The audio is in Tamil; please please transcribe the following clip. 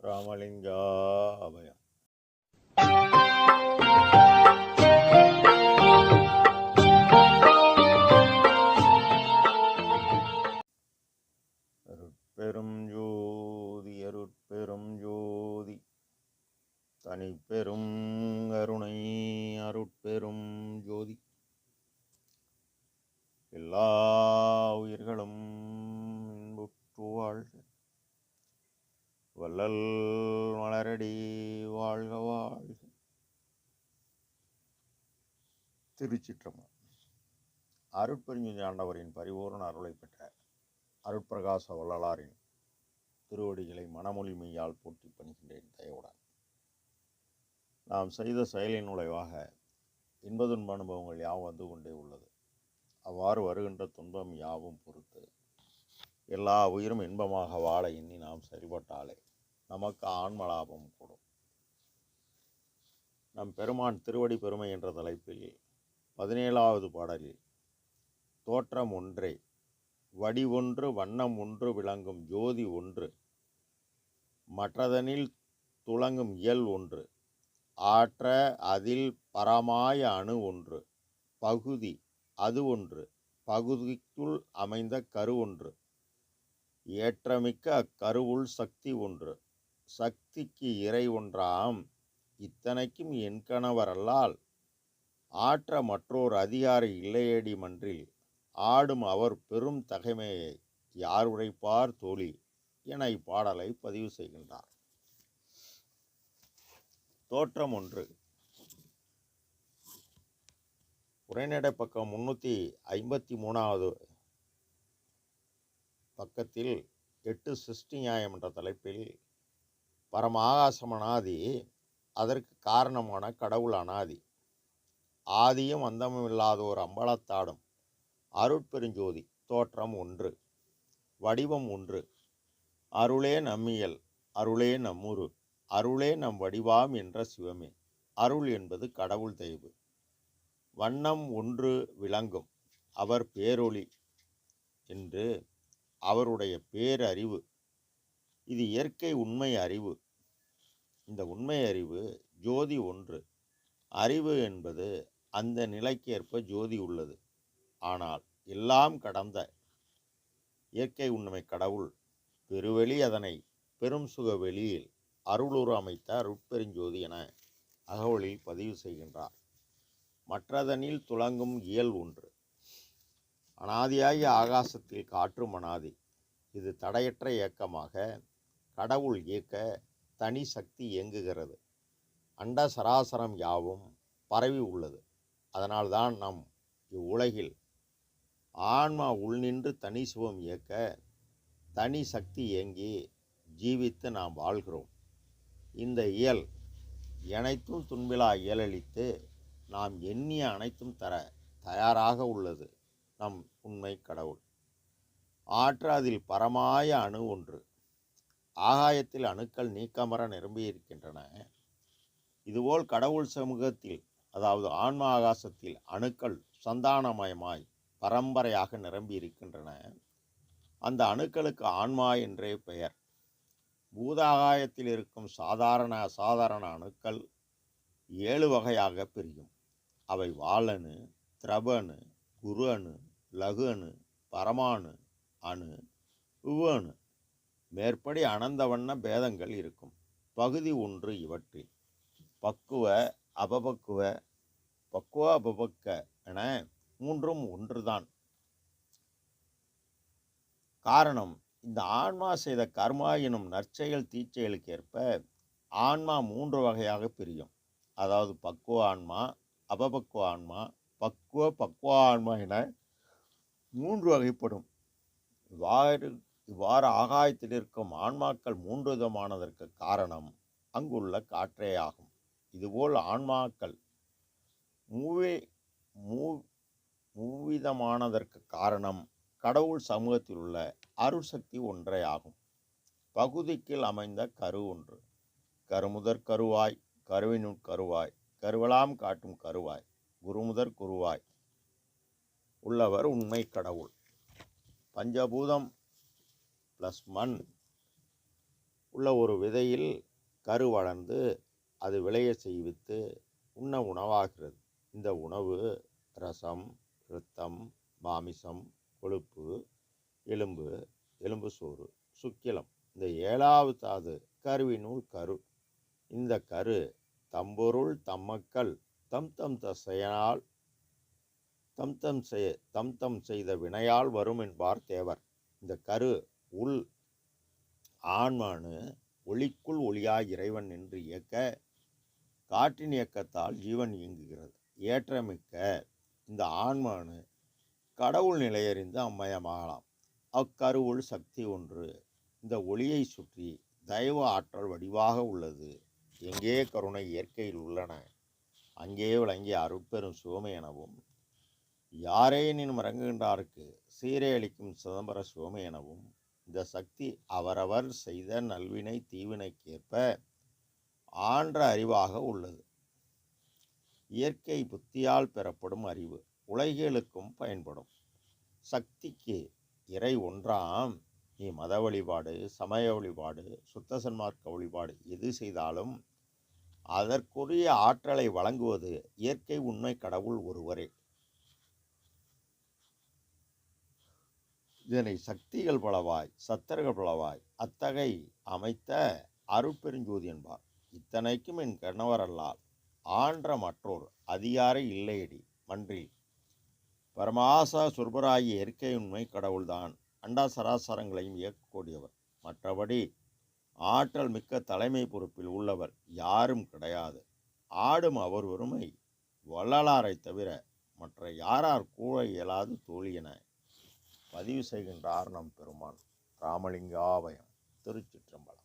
ராமலிங்கா அபயம். அருட்பெரும் ஜோதி அருட்பெரும் ஜோதி தனிப்பெரும் கருணை அருட்பெரும் ஜோதி. எல்லா உயிர்களும் இன்புற்று வாழ்க. வள்ளல் மலரடி வாழ்க வாழ்க. திருச்சிற்றம்பலம். அருட்பெருஞ்சோதி ஆண்டவரின் பரிபூரண அருளை பெற்ற அருட்பிரகாச வள்ளலாரின் திருவடிகளை மனமொழி மெய்யால் போற்றி பணிகின்றேன் தயவுடன். நாம் செய்த செயலின் நுழைவாக இன்ப துன்ப அனுபவங்கள் யாவும் வந்து கொண்டே உள்ளது. அவ்வாறு வருகின்ற துன்பம் யாவும் பொறுத்து எல்லா உயிரும் இன்பமாக வாழ எண்ணி நாம் செயல்பட்டாலே நமக்கு ஆன்மலாபம் கூடும். நம் பெருமான் திருவடி பெருமை என்ற தலைப்பில் 17வது பாடலில் தோற்றம் ஒன்றே, வடிவொன்று, வண்ணம் ஒன்று, விளங்கும் ஜோதி ஒன்று, மற்றதனில் துளங்கும் இயல் ஒன்று, ஆற்ற அதில் பரமாய அணு ஒன்று, பகுதி அது ஒன்று, பகுதிக்குள் அமைந்த கரு ஒன்று, ஏற்றமிக்க அக்கருவுள் சக்தி ஒன்று, சக்திக்கு இறை ஒன்றாம், இத்தனைக்கும் என் கணவரல்லால் ஆற்ற மற்றோர் அதிகாரி இல்லையடி மன்றில், ஆடும் அவர் பெரும் தகைமையை யார் உரைப்பார் தோழி என இப்பாடலை பதிவு செய்கின்றார். தோற்றம் ஒன்று. உரைநடை பக்கம் 353வது பக்கத்தில் 8 சிருஷ்டி நியாயம் என்ற தலைப்பில் பரம ஆகாசம் அனாதி, அதற்கு காரணமான கடவுள் அனாதி, ஆதியும் அந்தமும் இல்லாத ஒரு அம்பலத்தாடும் அருட்பெருஞ்சோதி தோற்றம் ஒன்று, வடிவம் ஒன்று, அருளே நம்மியல், அருளே நம்முரு, அருளே நம் வடிவாம் என்ற சிவமே. அருள் என்பது கடவுள் தயவு. வண்ணம் ஒன்று, விளங்கும் அவர் பேரொளி என்று அவருடைய பேரறிவு. இது இயற்கை உண்மை அறிவு. இந்த உண்மை அறிவு ஜோதி ஒன்று. அறிவு என்பது அந்த நிலைக்கேற்ப ஜோதி உள்ளது. ஆனால் எல்லாம் கடந்த இயற்கை உண்மை கடவுள் பெருவெளி, அதனை பெரும் சுக வெளியில் அருளுரு அமைத்த அருட்பெருஞ்சோதி என அகவலில் பதிவு செய்கின்றார். மற்றதனில் துளங்கும் இயல் ஒன்று. அனாதியாகிய ஆகாசத்தில் காற்றும் அனாதி. இது தடையற்ற இயக்கமாக கடவுள் இயக்க தனி சக்தி இயங்குகிறது. அண்ட சராசரம் யாவும் பரவி உள்ளது. அதனால்தான் நம் இவ்வுலகில் ஆன்மா உள்நின்று தனி சிவம் இயக்க தனி சக்தி இயங்கி ஜீவித்து நாம் வாழ்கிறோம். இந்த இயல் அனைத்தும் துன்பிலா இயலளித்து நாம் எண்ணிய அனைத்தும் தர தயாராக உள்ளது நம் உண்மை கடவுள். ஆற்ற அதில் பரமாய அணு ஒன்று. ஆகாயத்தில் அணுக்கள் நீக்கமர நிரம்பியிருக்கின்றன. இதுபோல் கடவுள் சமூகத்தில், அதாவது ஆன்ம ஆகாசத்தில் அணுக்கள் சந்தானமயமாய் பரம்பரையாக நிரம்பி இருக்கின்றன. அந்த அணுக்களுக்கு ஆன்மா என்றே பெயர். பூத ஆகாயத்தில் இருக்கும் சாதாரண அசாதாரண அணுக்கள் 7 வகையாக பிரியும். அவை வாழணு, திரப அணு, குரு அணு, லகு அணு, பரமாணு அணு, உவணு. மேற்படி அனந்த வண்ண பேதங்கள் இருக்கும். பகுதி ஒன்று. இவற்றில் பக்குவ, அபபக்குவ, பக்குவ அபபக்க என மூன்றும் ஒன்றுதான். காரணம், இந்த ஆன்மா செய்த கர்மா எனும் நற்செயல் தீச்செயலுக்கு ஏற்ப ஆன்மா 3 வகையாக பிரியும். அதாவது பக்குவ ஆன்மா, அபபக்குவ ஆன்மா, பக்குவ ஆன்மா என 3 வகைப்படும். இவ்வாறு ஆகாயத்தில் இருக்கும் ஆன்மாக்கள் 3 விதமானதற்கு காரணம் அங்குள்ள காற்றே ஆகும். இதுபோல் ஆன்மாக்கள் மூவிதமானதற்கு காரணம் கடவுள் சமூகத்தில் உள்ள அருசக்தி ஒன்றே ஆகும். பகுதிக்குள் அமைந்த கரு ஒன்று. கருமுதற் கருவாய், கருவினுட் கருவாய், கருவலாம் காட்டும் கருவாய், குருமுதற் குருவாய் உள்ளவர் உண்மை கடவுள். பஞ்சபூதம் ப்ளஸ் மண் உள்ள ஒரு விதையில் கரு வளர்ந்து அது விளைய செய்வித்து உண்ண உணவாகிறது. இந்த உணவு ரசம், இரத்தம், மாமிசம், கொழுப்பு, எலும்பு, எலும்பு சோறு, சுக்கிலம். இந்த 7வது தாது கருவினுள் கரு. இந்த கரு தம்பொருள் தம்மக்கள் தம் தம் தசையால் தம் தம் செய்த வினையால் வரும் என்பார் தேவர். இந்த கரு உள் ஆன்மானு ஒளிக்குள் ஒளியாய் இறைவன் என்று இயக்க காற்றின் இயக்கத்தால் ஜீவன் இயங்குகிறது. ஏற்றமிக்க இந்த ஆன்மானு கடவுள் நிலையறிந்து அம்மயமாகலாம். அக்கருவுள் சக்தி ஒன்று இந்த ஒளியை சுற்றி தெய்வ ஆற்றல் வடிவாக உள்ளது. எங்கே கருணை இயற்கையில் உள்ளன அங்கே விளங்கிய அருட்பெரும் சிவமே எனவும், யாரேனும் இறங்குகின்றாருக்கு சீரை அளிக்கும் சிதம்பர சிவமே எனவும், இந்த சக்தி அவரவர் செய்த நல்வினை தீவினைக்கேற்ப ஆன்ற அறிவாக உள்ளது. இயற்கை புத்தியால் பெறப்படும் அறிவு உலகியலுக்கும் பயன்படும். சக்திக்கு இறை ஒன்றாம். நீ மத வழிபாடு, சமய வழிபாடு, சுத்த சன்மார்க்க வழிபாடு எது செய்தாலும் அதற்குரிய ஆற்றலை வழங்குவது இயற்கை உண்மை கடவுள் ஒருவரே. இதனை சக்திகள் பலவாய் சத்தர்கள் பலவாய் அத்தகை அமைத்த அருட்பெருஞ்சோதி என்பார். இத்தனைக்கும் என் கணவர் அல்லால் ஆன்ற மற்றோர் அதிகாரை இல்லையடி மன்றில். பரமாச சுர்பராகிய இயற்கை உண்மை கடவுள்தான் அண்டா சராசரங்களையும் இயக்கக்கூடியவர். மற்றபடி ஆற்றல் மிக்க தலைமை பொறுப்பில் உள்ளவர் யாரும் கிடையாது. ஆடும் அவர் ஒருமை வள்ளலாரை தவிர மற்ற யாரார் கூற இயலாது தோழி என பதிவு செய்கின்றார் நம் பெருமான். ராமலிங்காபயம். திருச்சிற்றம்பலம்.